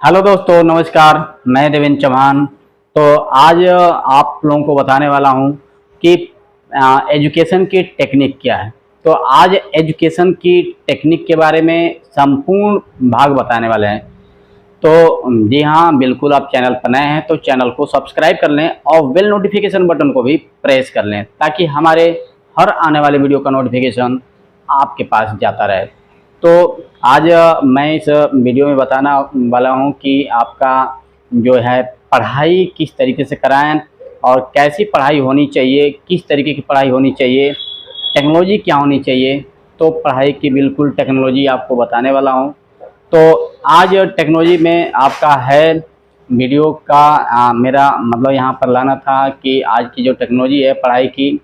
Hello दोस्तों, नमस्कार। मैं देवेंद्र चौहान। तो आज आप लोगों को बताने वाला हूं कि एजुकेशन की टेक्निक क्या है। तो आज एजुकेशन की टेक्निक के बारे में संपूर्ण भाग बताने वाले हैं। तो जी हाँ, बिल्कुल आप चैनल पर नए हैं तो चैनल को सब्सक्राइब कर लें और बेल नोटिफिकेशन बटन को भी प्रेस कर लें ताकि हमारे हर आने वाले वीडियो का नोटिफिकेशन आपके पास जाता रहे। तो आज मैं इस वीडियो में बताना वाला हूँ कि आपका जो है पढ़ाई किस तरीके से कराएं और कैसी पढ़ाई होनी चाहिए, किस तरीके की पढ़ाई होनी चाहिए, टेक्नोलॉजी क्या होनी चाहिए। तो पढ़ाई की बिल्कुल टेक्नोलॉजी आपको बताने वाला हूँ। तो आज टेक्नोलॉजी में आपका है वीडियो का मेरा मतलब यहाँ पर लाना था कि आज की जो टेक्नोलॉजी है, पढ़ाई की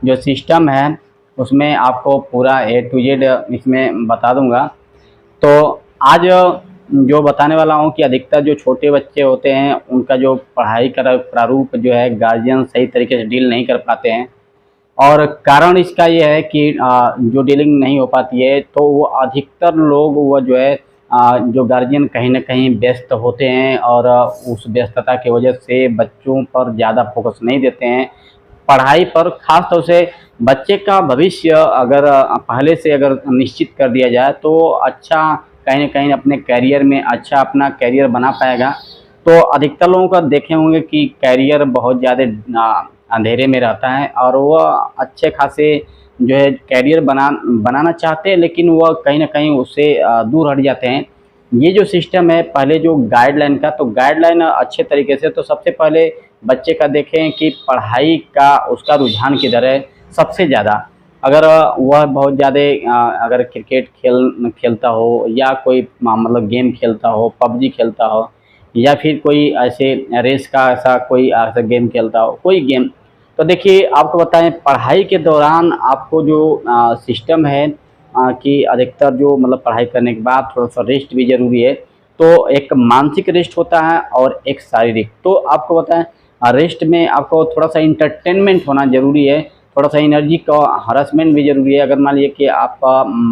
जो सिस्टम है, उसमें आपको पूरा ए टू जेड इसमें बता दूंगा। तो आज जो बताने वाला हूँ कि अधिकतर जो छोटे बच्चे होते हैं उनका जो पढ़ाई का प्रारूप जो है गार्जियन सही तरीके से डील नहीं कर पाते हैं। और कारण इसका ये है कि जो डीलिंग नहीं हो पाती है तो वो अधिकतर लोग वो जो है जो गार्जियन कहीं ना कहीं व्यस्त होते हैं और उस व्यस्तता की वजह से बच्चों पर ज़्यादा फोकस नहीं देते हैं पढ़ाई पर। ख़ास तौर से बच्चे का भविष्य अगर पहले से अगर निश्चित कर दिया जाए तो अच्छा कहीं ना कहीं अपने करियर में अच्छा अपना करियर बना पाएगा। तो अधिकतर लोगों का देखे होंगे कि करियर बहुत ज़्यादा अंधेरे में रहता है और वह अच्छे खासे जो है करियर बनाना चाहते हैं, लेकिन वह कहीं ना कहीं उससे दूर हट जाते हैं। ये जो सिस्टम है पहले जो गाइडलाइन का, तो गाइडलाइन अच्छे तरीके से, तो सबसे पहले बच्चे का देखें कि पढ़ाई का उसका रुझान किधर है सबसे ज़्यादा। अगर वह बहुत ज़्यादा अगर क्रिकेट खेलता हो या कोई मतलब गेम खेलता हो, पबजी खेलता हो, या फिर कोई ऐसे रेस का ऐसा कोई ऐसा गेम खेलता हो, कोई गेम, तो देखिए आपको बताएं पढ़ाई के दौरान आपको जो सिस्टम है कि अधिकतर जो मतलब पढ़ाई करने के बाद थोड़ा सा रेस्ट भी ज़रूरी है। तो एक मानसिक रेस्ट होता है और एक शारीरिक। तो आपको बताएं रेस्ट में आपको थोड़ा सा इंटरटेनमेंट होना ज़रूरी है, थोड़ा सा एनर्जी का हरासमेंट भी ज़रूरी है। अगर मान लीजिए कि आप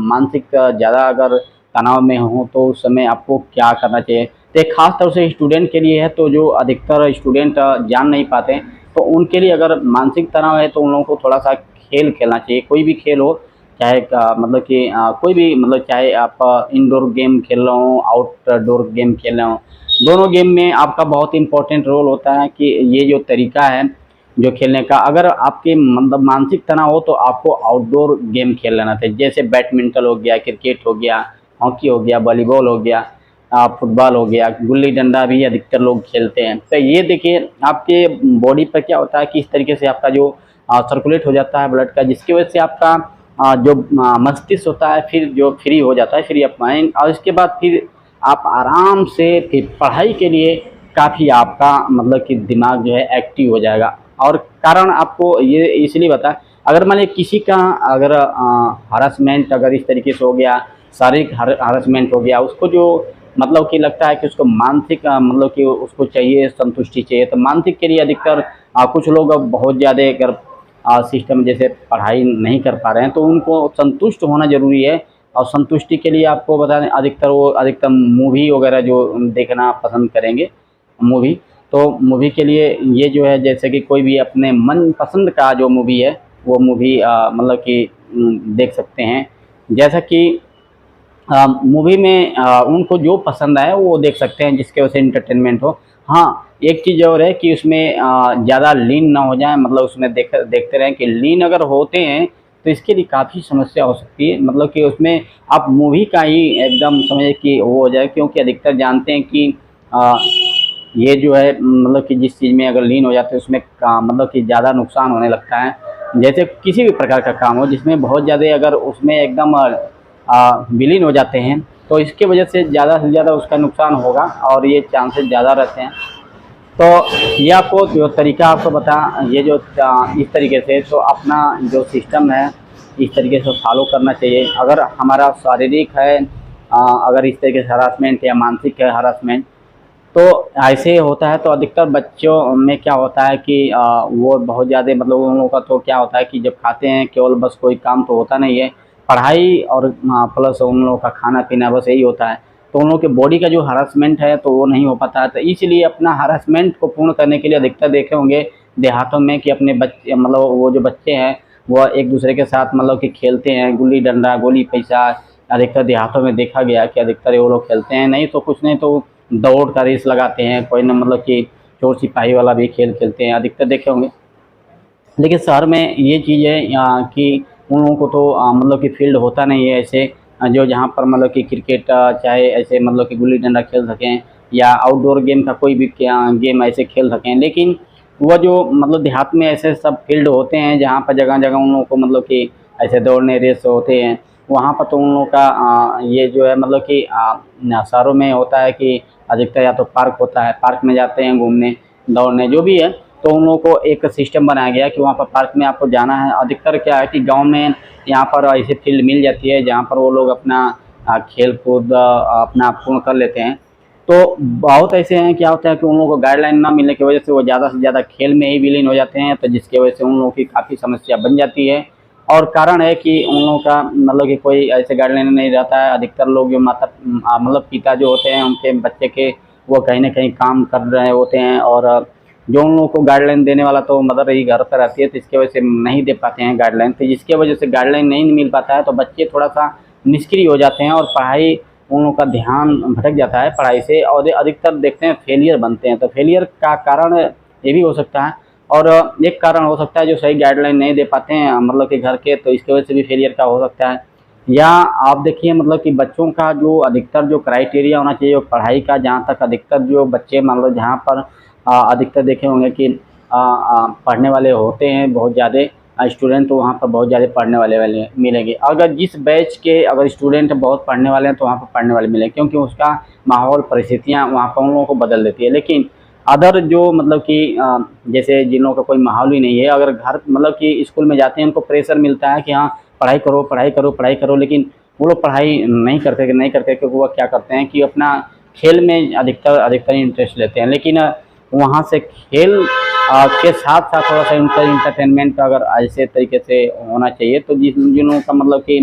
मानसिक ज़्यादा अगर तनाव में हो तो उस समय आपको क्या करना चाहिए। तो एक खास तौर से स्टूडेंट के लिए है, तो जो अधिकतर स्टूडेंट जान नहीं पाते तो उनके लिए अगर मानसिक तनाव है तो उन लोगों को थोड़ा सा खेल खेलना चाहिए। कोई भी खेल हो, चाहे मतलब कि कोई भी, मतलब चाहे आप इंडोर गेम खेल रहे हो, आउटडोर गेम खेल रहे हो, दोनों गेम में आपका बहुत इंपॉर्टेंट रोल होता है कि ये जो तरीका है जो खेलने का, अगर आपके मतलब मानसिक तनाव हो तो आपको आउटडोर गेम खेल लेना चाहिए। जैसे बैडमिंटन हो गया, क्रिकेट हो गया, हॉकी हो गया, वॉलीबॉल हो गया, फुटबॉल हो गया, गुल्ली डंडा भी अधिकतर लोग खेलते हैं। तो ये देखिए आपके बॉडी पर क्या होता है कि इस तरीके से आपका जो सर्कुलेट हो जाता है ब्लड का, जिसकी वजह से आपका जो मस्तिष्क होता है फिर जो फ्री हो जाता है, फ्री ऑफ माइंड, और इसके बाद फिर आप आराम से फिर पढ़ाई के लिए काफ़ी आपका मतलब कि दिमाग जो है एक्टिव हो जाएगा। और कारण आपको ये इसलिए बता, अगर मान लीजिए किसी का अगर हरासमेंट अगर इस तरीके से हो गया, शारीरिक हरासमेंट हो गया, उसको जो मतलब कि लगता है कि उसको मानसिक मतलब कि उसको चाहिए संतुष्टि चाहिए, तो मानसिक के लिए अधिकतर कुछ लोग अब बहुत ज़्यादा अगर सिस्टम जैसे पढ़ाई नहीं कर पा रहे हैं तो उनको संतुष्ट होना ज़रूरी है। और संतुष्टि के लिए आपको बता दें अधिकतर वो अधिकतर मूवी वगैरह जो देखना पसंद करेंगे, मूवी। तो मूवी के लिए ये जो है जैसे कि कोई भी अपने मन पसंद का जो मूवी है वो मूवी मतलब कि देख सकते हैं। जैसा कि मूवी में उनको जो पसंद आए वो देख सकते हैं जिसके वजह से इंटरटेनमेंट हो। हाँ, एक चीज़ और है कि उसमें ज़्यादा लीन ना हो जाए, मतलब उसमें देखते रहें कि लीन अगर होते हैं तो इसके लिए काफ़ी समस्या हो सकती है। मतलब कि उसमें आप मूवी का ही एकदम समझे कि वो हो जाए, क्योंकि अधिकतर जानते हैं कि ये जो है मतलब कि जिस चीज़ में अगर लीन हो जाते हैं उसमें मतलब कि ज़्यादा नुकसान होने लगता है। जैसे किसी भी प्रकार का काम हो जिसमें बहुत ज़्यादा अगर उसमें एकदम विलीन हो जाते हैं तो इसके वजह से ज़्यादा उसका नुकसान होगा और ये चांसेस ज़्यादा रहते हैं। तो ये आपको जो तरीका आपको बता, ये जो इस तरीके से तो अपना जो सिस्टम है इस तरीके से फॉलो करना चाहिए। अगर हमारा शारीरिक है अगर इस तरीके से हरासमेंट या मानसिक है हरासमेंट, तो ऐसे होता है। तो अधिकतर बच्चों में क्या होता है कि वो बहुत ज़्यादा मतलब उन लोगों का तो क्या होता है कि जब खाते हैं केवल बस कोई काम तो होता नहीं है, पढ़ाई और प्लस उन लोगों का खाना पीना बस यही होता है। तो उन लोगों के बॉडी का जो हरासमेंट है तो वो नहीं हो पाता है। तो इसलिए अपना हरासमेंट को पूर्ण करने के लिए अधिकतर देखे होंगे देहातों में कि अपने बच्चे मतलब वो जो बच्चे हैं वो एक दूसरे के साथ मतलब कि खेलते हैं, गुल्ली डंडा, गोली पैसा। अधिकतर देहातों में देखा गया कि अधिकतर वो लोग खेलते हैं, नहीं तो कुछ नहीं तो दौड़ का रेस लगाते हैं, कोई ना मतलब कि चोर सिपाही वाला भी खेल खेलते हैं, अधिकतर देखे होंगे। लेकिन शहर में ये चीज़ है कि उन लोगों को तो मतलब कि फील्ड होता नहीं है ऐसे जो जहाँ पर मतलब कि क्रिकेट चाहे ऐसे मतलब कि गुल्ली डंडा खेल सकें या आउटडोर गेम का कोई भी गेम ऐसे खेल सकें। लेकिन वह जो मतलब देहात में ऐसे सब फील्ड होते हैं जहाँ पर जगह जगह उन लोगों को मतलब कि ऐसे दौड़ने रेस होते हैं, वहाँ पर तो उन लोगों का ये जो है मतलब कि शहरों में होता है कि अधिकतर या तो पार्क होता है, पार्क में जाते हैं घूमने, दौड़ने, जो भी है। तो उन लोगों को एक सिस्टम बनाया गया कि वहाँ पर पार्क में आपको जाना है। अधिकतर क्या है कि गांव में यहाँ पर ऐसे फील्ड मिल जाती है जहाँ पर वो लोग अपना खेल कूद अपना पूर्ण कर लेते हैं। तो बहुत ऐसे हैं, क्या होता है कि उन लोगों को गाइडलाइन ना मिलने की वजह से वो ज़्यादा से ज़्यादा खेल में ही विलीन हो जाते हैं, तो जिसकी वजह से उन लोगों की काफ़ी समस्या बन जाती है। और कारण है कि उन लोगों का मतलब कि कोई ऐसे गाइडलाइन नहीं रहता है। अधिकतर लोग जो माता मतलब पिता जो होते हैं उनके बच्चे के वो कहीं ना कहीं काम कर रहे होते हैं, और जो उन लोगों को गाइडलाइन देने वाला तो मदर ही घर पर रहती है, तो इसकी वजह से नहीं दे पाते हैं गाइडलाइन। तो जिसकी वजह से गाइडलाइन नहीं मिल पाता है तो बच्चे थोड़ा सा निष्क्रिय हो जाते हैं और पढ़ाई उन लोगों का ध्यान भटक जाता है पढ़ाई से, और अधिकतर देखते हैं फेलियर बनते हैं। तो फेलियर का कारण ये भी हो सकता है, और एक कारण हो सकता है जो सही गाइडलाइन नहीं दे पाते हैं मतलब कि घर के, तो इसकी वजह से भी फेलियर का हो सकता है। या आप देखिए मतलब कि बच्चों का जो अधिकतर जो क्राइटेरिया होना चाहिए वो पढ़ाई का, जहाँ तक अधिकतर जो बच्चे मान लो जहाँ पर अधिकतर देखे होंगे कि पढ़ने वाले होते हैं बहुत ज़्यादा स्टूडेंट, तो वहाँ पर बहुत ज़्यादा पढ़ने वाले मिलेंगे। अगर जिस बैच के अगर स्टूडेंट बहुत पढ़ने वाले हैं तो वहाँ पर पढ़ने वाले मिलेंगे, क्योंकि उसका माहौल परिस्थितियाँ वहाँ पर उन लोगों को बदल देती है। लेकिन अदर जो मतलब कि जैसे जिन लोगों का कोई माहौल ही नहीं है, अगर घर मतलब कि स्कूल में जाते हैं उनको प्रेशर मिलता है कि हाँ पढ़ाई करो पढ़ाई करो पढ़ाई करो, लेकिन वो लोग पढ़ाई नहीं करते क्योंकि वो क्या करते हैं कि अपना खेल में अधिकतर इंटरेस्ट लेते हैं। लेकिन वहाँ से खेल के साथ साथ थोड़ा सा उनका इंटरटेनमेंट अगर ऐसे तरीके से होना चाहिए, तो जिन लोगों का मतलब कि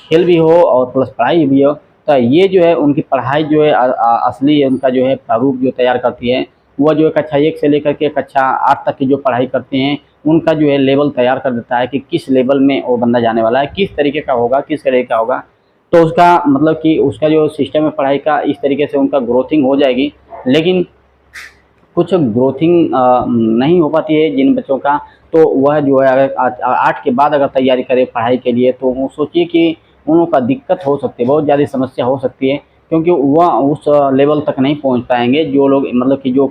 खेल भी हो और प्लस पढ़ाई भी हो, तो ये जो है उनकी पढ़ाई जो है असली उनका जो है प्रारूप जो तैयार करती है, वह जो है कक्षा 1 से लेकर के कक्षा 8 तक की जो पढ़ाई करते हैं उनका जो है लेवल तैयार कर देता है कि किस लेवल में वो बंदा जाने वाला है, किस तरीके का होगा, किस तरीके का होगा। तो उसका मतलब कि उसका जो सिस्टम है पढ़ाई का इस तरीके से उनका ग्रोथिंग हो जाएगी। लेकिन कुछ ग्रोथिंग नहीं हो पाती है जिन बच्चों का, तो वह जो है अगर 8 के बाद अगर तैयारी करे पढ़ाई के लिए तो वो सोचिए कि उन लोगों का दिक्कत हो सकती है, बहुत ज़्यादा समस्या हो सकती है, क्योंकि वह उस लेवल तक नहीं पहुंच पाएंगे जो लोग मतलब कि जो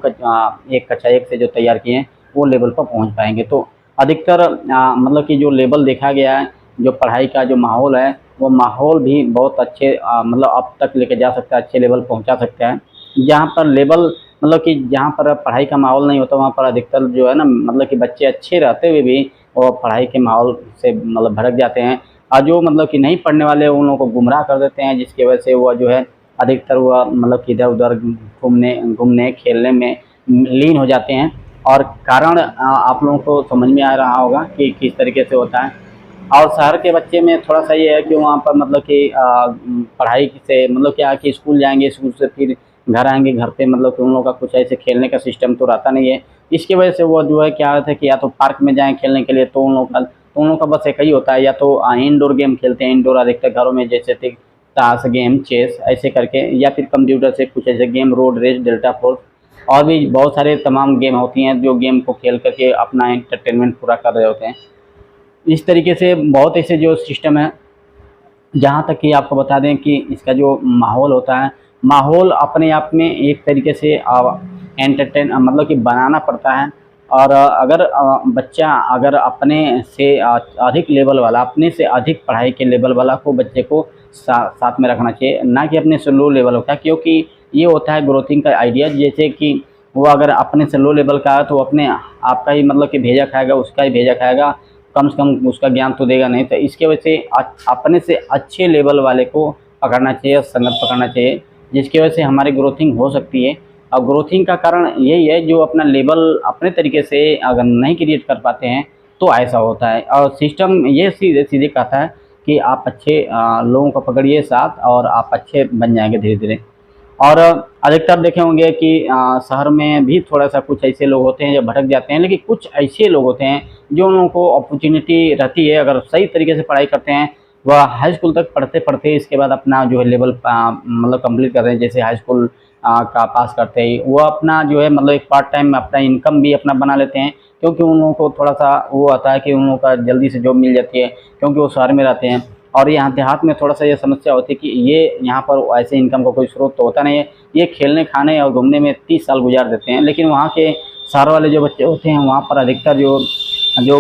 एक कक्षा 1 से जो तैयार किए हैं वो लेवल पर पहुंच पाएंगे। तो अधिकतर मतलब कि जो लेवल देखा गया है, जो पढ़ाई का जो माहौल है वो माहौल भी बहुत अच्छे मतलब अब तक लेके जा सकता है, अच्छे लेवल पहुंचा सकता है। जहाँ पर लेवल मतलब कि जहाँ पर पढ़ाई का माहौल नहीं होता वहाँ पर अधिकतर जो है ना मतलब कि बच्चे अच्छे रहते हुए भी वो पढ़ाई के माहौल से मतलब भड़क जाते हैं, और जो मतलब कि नहीं पढ़ने वाले उन लोगों को गुमराह कर देते हैं, जिसकी वजह से वह जो है अधिकतर वह मतलब कि इधर उधर घूमने घूमने खेलने में लीन हो जाते हैं। और कारण आप लोगों को समझ में आ रहा होगा कि किस तरीके से होता है। और शहर के बच्चे में थोड़ा सा ये है कि वहाँ पर मतलब कि पढ़ाई से मतलब क्या है कि स्कूल जाएंगे, स्कूल से फिर घर आएंगे, घर पे मतलब कि उन लोगों का कुछ ऐसे खेलने का सिस्टम तो रहता नहीं है। इसकी वजह से वो जो है क्या होता है कि या तो पार्क में जाएं खेलने के लिए, तो उन लोगों का बस एक ही होता है, या तो इंडोर गेम खेलते हैं, इंडोर अधिकतर घरों में जैसे थे ताश गेम, चेस ऐसे करके, या फिर कंप्यूटर से कुछ ऐसे game, road race, delta force, और भी बहुत सारे तमाम गेम होती हैं जो गेम को खेल करके अपना एंटरटेनमेंट पूरा कर रहे होते हैं। इस तरीके से बहुत ऐसे जो सिस्टम है, जहाँ तक कि आपको बता दें कि इसका जो माहौल होता है, माहौल अपने आप में एक तरीके से एंटरटेन मतलब कि बनाना पड़ता है। और अगर बच्चा अगर अपने से अधिक लेवल वाला, अपने से अधिक पढ़ाई के लेवल वाला को बच्चे को साथ में रखना चाहिए, ना कि अपने से लो लेवल का, क्योंकि ये होता है ग्रोथिंग का आइडिया। जैसे कि वो अगर अपने से लो लेवल का है तो अपने आपका ही मतलब कि भेजा खाएगा, उसका ही भेजा खाएगा, कम से कम उसका ज्ञान तो देगा नहीं। तो इसके वजह से अपने से अच्छे लेवल वाले को पकड़ना चाहिए, संगत पकड़ना चाहिए, जिसकी वजह से हमारी ग्रोथिंग हो सकती है। और ग्रोथिंग का कारण यही है, जो अपना लेवल अपने तरीके से अगर नहीं क्रिएट कर पाते हैं तो ऐसा होता है। और सिस्टम ये सीधे सीधे कहता है कि आप अच्छे लोगों को पकड़िए साथ और आप अच्छे बन जाएंगे धीरे धीरे। और अधिकतर देखे होंगे कि शहर में भी थोड़ा सा कुछ ऐसे लोग होते हैं जो भटक जाते हैं, लेकिन कुछ ऐसे लोग होते हैं जो उन लोगों को अपॉर्चुनिटी रहती है, अगर सही तरीके से पढ़ाई करते हैं, वह हाई स्कूल तक पढ़ते पढ़ते इसके बाद अपना जो है लेवल मतलब कंप्लीट करते हैं। जैसे हाई स्कूल का पास करते ही वो अपना जो है मतलब एक पार्ट टाइम अपना इनकम भी अपना बना लेते हैं, क्योंकि उन लोगों को थोड़ा सा वो आता है कि उन लोगों का जल्दी से जॉब मिल जाती है, क्योंकि वो शहर में रहते हैं। और यहाँ देहात में थोड़ा सा ये समस्या होती है कि ये यहाँ पर ऐसे इनकम का कोई स्रोत तो होता नहीं है, ये खेलने खाने और घूमने में 30 साल गुजार देते हैं। लेकिन वहाँ के शहर वाले जो बच्चे होते हैं वहाँ पर अधिकतर जो जो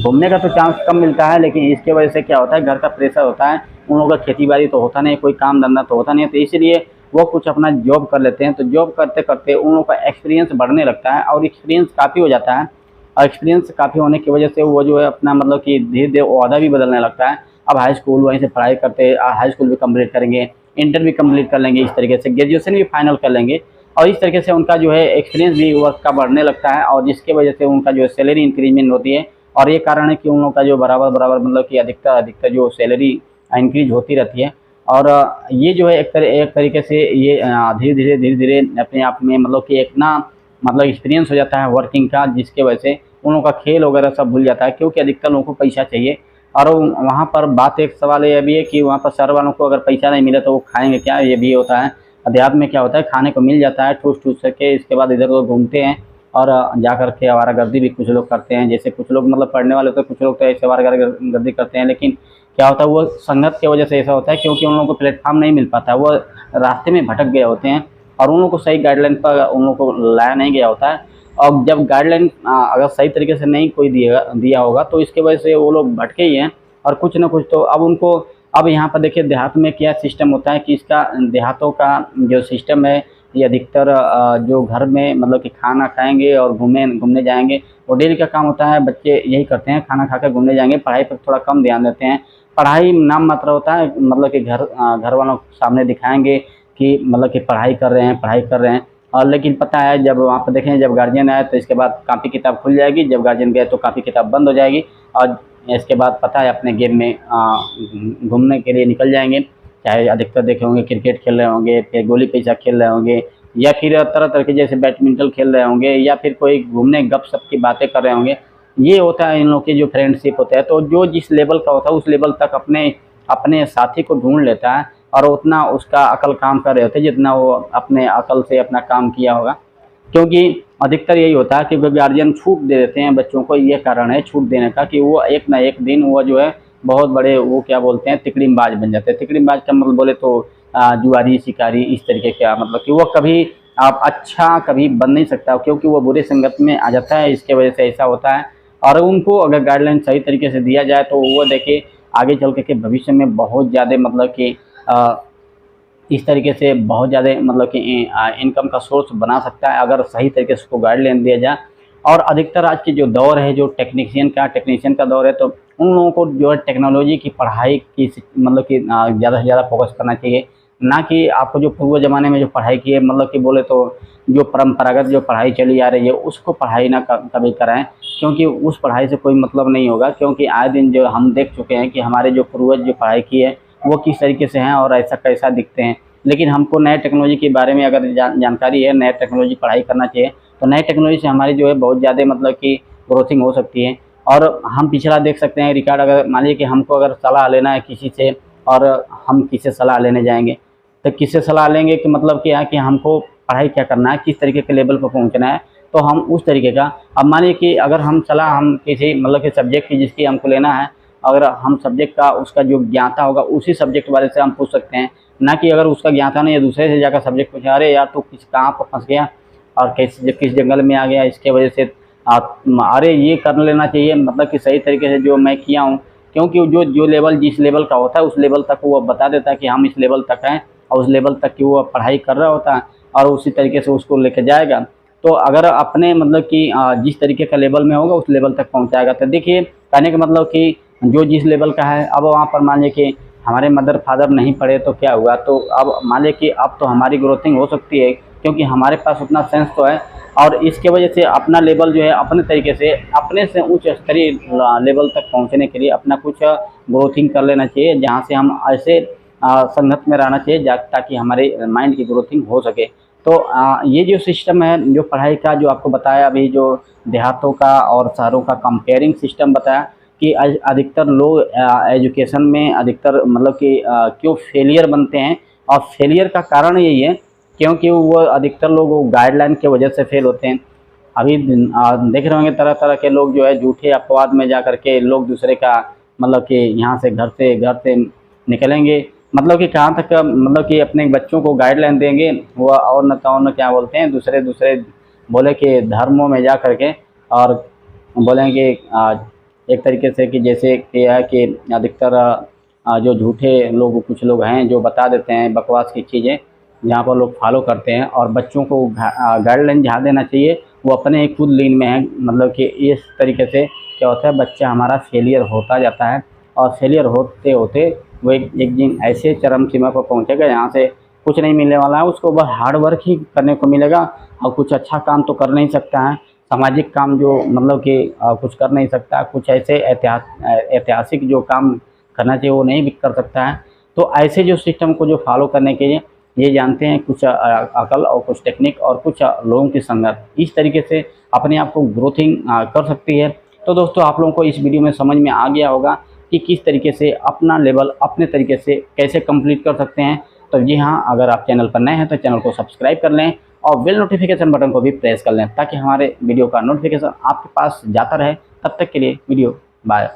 घूमने का तो चांस कम मिलता है, लेकिन इसके वजह से क्या होता है, घर का प्रेशर होता है, उन लोगों का खेती बाड़ी तो होता नहीं, कोई काम धंधा तो होता नहीं है, तो इसलिए वो कुछ अपना जॉब कर लेते हैं। तो जॉब करते करते उन लोगों का एक्सपीरियंस बढ़ने लगता है और एक्सपीरियंस काफ़ी हो जाता है, और एक्सपीरियंस काफ़ी होने की वजह से वो जो है अपना मतलब कि धीरे धीरे ओहदा भी बदलने लगता है। अब हाई स्कूल वहीं से पढ़ाई करते हाई स्कूल भी कंप्लीट करेंगे, इंटर भी कंप्लीट कर लेंगे, इस तरीके से ग्रेजुएशन भी फाइनल कर लेंगे, और इस तरीके से उनका जो है एक्सपीरियंस भी वर्क का बढ़ने लगता है, और जिसकी वजह से उनका जो है सैलरी इंक्रीजमेंट होती है। और ये कारण है कि उन लोगों का जो बराबर बराबर मतलब कि अधिकतर अधिकतर जो सैलरी इंक्रीज होती रहती है। और ये जो है एक तरीके से ये धीरे धीरे अपने आप में मतलब कि एक ना मतलब एक्सपीरियंस हो जाता है वर्किंग का, जिसके वजह से उन लोगों का खेल वगैरह सब भूल जाता है, क्योंकि अधिकतर लोगों को पैसा चाहिए। और वहाँ पर बात एक सवाल ये भी है कि वहाँ पर शहर वालों को अगर पैसा नहीं मिले तो वो खाएंगे क्या, ये भी होता है। देहात में क्या होता है, खाने को मिल जाता है ठूस ठूस के, इसके बाद इधर उधर घूमते हैं और जा कर के आवारागर्दी भी कुछ लोग करते हैं। जैसे कुछ लोग मतलब पढ़ने वाले होते हैं, कुछ लोग तो ऐसे आवारागर्दी करते हैं, लेकिन क्या होता है वो संगत की वजह से ऐसा होता है, क्योंकि उन लोगों को प्लेटफॉर्म नहीं मिल पाता, वो रास्ते में भटक गए होते हैं और उन लोगों को सही गाइडलाइन पर उन लोगों को लाया नहीं गया होता है। और जब गाइडलाइन अगर सही तरीके से नहीं कोई दिया होगा तो इसकी वजह से वो लोग भटके ही हैं, और कुछ ना कुछ तो अब उनको अब यहाँ पर देखिए देहात में क्या सिस्टम होता है कि इसका देहातों का जो सिस्टम है, ये अधिकतर जो घर में मतलब कि खाना खाएंगे और घूमने जाएंगे, वो डेली का काम होता है, बच्चे यही करते हैं, खाना खाकर घूमने जाएंगे, पढ़ाई पर थोड़ा कम ध्यान देते हैं। पढ़ाई नाम मात्र होता है, मतलब कि घर वालों के सामने दिखाएंगे कि मतलब कि पढ़ाई कर रहे हैं पढ़ाई कर रहे हैं, और लेकिन पता है जब वहाँ पर देखें जब गार्जियन आए तो इसके बाद कॉपी किताब खुल जाएगी, जब गार्जियन गए तो कॉपी किताब बंद हो जाएगी, और इसके बाद पता है अपने गेम में घूमने के लिए निकल जाएंगे। चाहे अधिकतर देखे होंगे क्रिकेट खेल रहे होंगे, फिर गोली पैसा खेल रहे होंगे, या फिर तरह तरह के जैसे बैडमिंटन खेल रहे होंगे, या फिर कोई घूमने गपशप की बातें कर रहे होंगे। ये होता है इन लोगों की जो फ्रेंडशिप होता है। तो जो जिस लेवल का होता है उस लेवल तक अपने अपने साथी को ढूंढ लेता है, और उतना उसका अकल काम कर रहे होते हैं जितना वो अपने अकल से अपना काम किया होगा। क्योंकि अधिकतर यही होता है कि गार्जियन छूट दे देते हैं बच्चों को, ये कारण है छूट देने का कि वो एक ना एक दिन वो जो है बहुत बड़े वो क्या बोलते हैं तिकड़ीमबाज बन जाते हैं। तिकड़ीमबाज का मतलब बोले तो जुआरी शिकारी इस तरीके का, मतलब कि वो कभी आप अच्छा कभी बन नहीं सकता, क्योंकि वो बुरे संगत में आ जाता है, इसके वजह से ऐसा होता है। और उनको अगर गाइडलाइन सही तरीके से दिया जाए तो वो देखिए आगे चल के भविष्य में बहुत ज़्यादा मतलब कि इस तरीके से बहुत ज़्यादा मतलब कि इनकम का सोर्स बना सकता है, अगर सही तरीके से उसको गाइडलाइन दिया जाए। और अधिकतर आज की जो दौर है जो टेक्नीशियन का दौर है, तो उन लोगों को जो है टेक्नोलॉजी की पढ़ाई की मतलब कि ज़्यादा से ज़्यादा फोकस करना चाहिए, ना कि आपको जो पूर्व ज़माने में जो पढ़ाई की है मतलब कि बोले तो जो परंपरागत जो पढ़ाई चली आ रही है उसको पढ़ाई ना कभी कराएं, क्योंकि उस पढ़ाई से कोई मतलब नहीं होगा। क्योंकि आए दिन जो हम देख चुके हैं कि हमारे जो पूर्वज जो पढ़ाई की है वो किस तरीके से हैं और ऐसा कैसा दिखते हैं। लेकिन हमको नए टेक्नोलॉजी के बारे में अगर जानकारी है, नए टेक्नोलॉजी पढ़ाई करना चाहिए, तो नए टेक्नोलॉजी से हमारी जो है बहुत ज़्यादा मतलब कि ग्रोथिंग हो सकती है। और हम पिछला देख सकते हैं रिकॉर्ड, अगर मान लीजिए कि हमको अगर सलाह लेना है किसी से, और हम किससे सलाह लेने जाएंगे, तो किससे सलाह लेंगे कि मतलब क्या है कि हमको पढ़ाई क्या करना है, किस तरीके के लेवल पर पहुंचना है, तो हम उस तरीके का। अब मानिए कि अगर हम सलाह हम किसी मतलब कि सब्जेक्ट की जिसकी हमको लेना है, अगर हम सब्जेक्ट का उसका जो ज्ञाता होगा उसी सब्जेक्ट वाले से हम पूछ सकते हैं, ना कि अगर उसका ज्ञाता नहीं है दूसरे से जाकर सब्जेक्ट पूछे, अरे यार तू कहाँ पर फंस गया और किस जंगल में आ गया, इसके वजह से अरे ये कर लेना चाहिए, मतलब कि सही तरीके से जो मैं किया हूँ। क्योंकि जो लेवल जिस लेवल का होता है उस लेवल तक वो बता देता है कि हम इस लेवल तक हैं, और उस लेवल तक की वो पढ़ाई कर रहा होता है और उसी तरीके से उसको लेके जाएगा। तो अगर अपने मतलब कि जिस तरीके का लेवल में होगा उस लेवल तक पहुंचाएगा। तो देखिए कहने का मतलब कि जो जिस लेवल का है, अब वहाँ पर मान लीजिए कि हमारे मदर फादर नहीं पढ़े तो क्या हुआ, तो अब मान लीजिए कि अब तो हमारी ग्रोथिंग हो सकती है, क्योंकि हमारे पास उतना सेंस तो है, और इसके वजह से अपना लेवल जो है अपने तरीके से अपने से उच्च स्तरीय लेवल तक पहुंचने के लिए अपना कुछ ग्रोथिंग कर लेना चाहिए, जहां से हम ऐसे संगत में रहना चाहिए ताकि हमारे माइंड की ग्रोथिंग हो सके। तो ये जो सिस्टम है जो पढ़ाई का, जो आपको बताया अभी, जो देहातों का और शहरों का कंपेयरिंग सिस्टम बताया कि अधिकतर लोग एजुकेशन में अधिकतर मतलब कि क्यों फेलियर बनते हैं, और फेलियर का कारण यही है क्योंकि वो अधिकतर लोग गाइडलाइन की वजह से फेल होते हैं। अभी देख रहे होंगे तरह तरह के लोग जो है झूठे अपवाद में जा करके लोग दूसरे का मतलब कि यहाँ से घर से निकलेंगे, मतलब कि कहाँ तक मतलब कि अपने बच्चों को गाइडलाइन देंगे वो, और न क्या बोलते हैं दूसरे दूसरे बोले कि धर्मों में जा करके और बोलेंगे एक तरीके से कि जैसे कि है कि अधिकतर जो झूठे लोग कुछ लोग हैं जो बता देते हैं बकवास की चीज़ें, जहाँ पर लोग फॉलो करते हैं, और बच्चों को गाइडलाइन जहाँ देना चाहिए वो अपने खुद लीन में है। मतलब कि इस तरीके से क्या होता है, बच्चा हमारा फेलियर होता जाता है, और फेलियर होते होते वो एक दिन ऐसे चरम सीमा पर पहुँचेगा जहाँ से कुछ नहीं मिलने वाला है उसको, बस हार्ड वर्क ही करने को मिलेगा, और कुछ अच्छा काम तो कर नहीं सकता है, सामाजिक काम जो मतलब कि कुछ कर नहीं सकता, कुछ ऐसे ऐतिहासिक जो काम करना चाहिए वो नहीं भी कर सकता है। तो ऐसे जो सिस्टम को जो फॉलो करने के लिए ये जानते हैं कुछ अकल और कुछ टेक्निक और कुछ लोगों की संगत, इस तरीके से अपने आप को ग्रोथिंग कर सकती है। तो दोस्तों आप लोगों को इस वीडियो में समझ में आ गया होगा कि किस तरीके से अपना लेवल अपने तरीके से कैसे कंप्लीट कर सकते हैं। तो जी हाँ, अगर आप चैनल पर नए हैं तो चैनल को सब्सक्राइब कर लें और बेल नोटिफिकेशन बटन को भी प्रेस कर लें ताकि हमारे वीडियो का नोटिफिकेशन आपके पास जाता रहे। तब तक के लिए वीडियो बाय।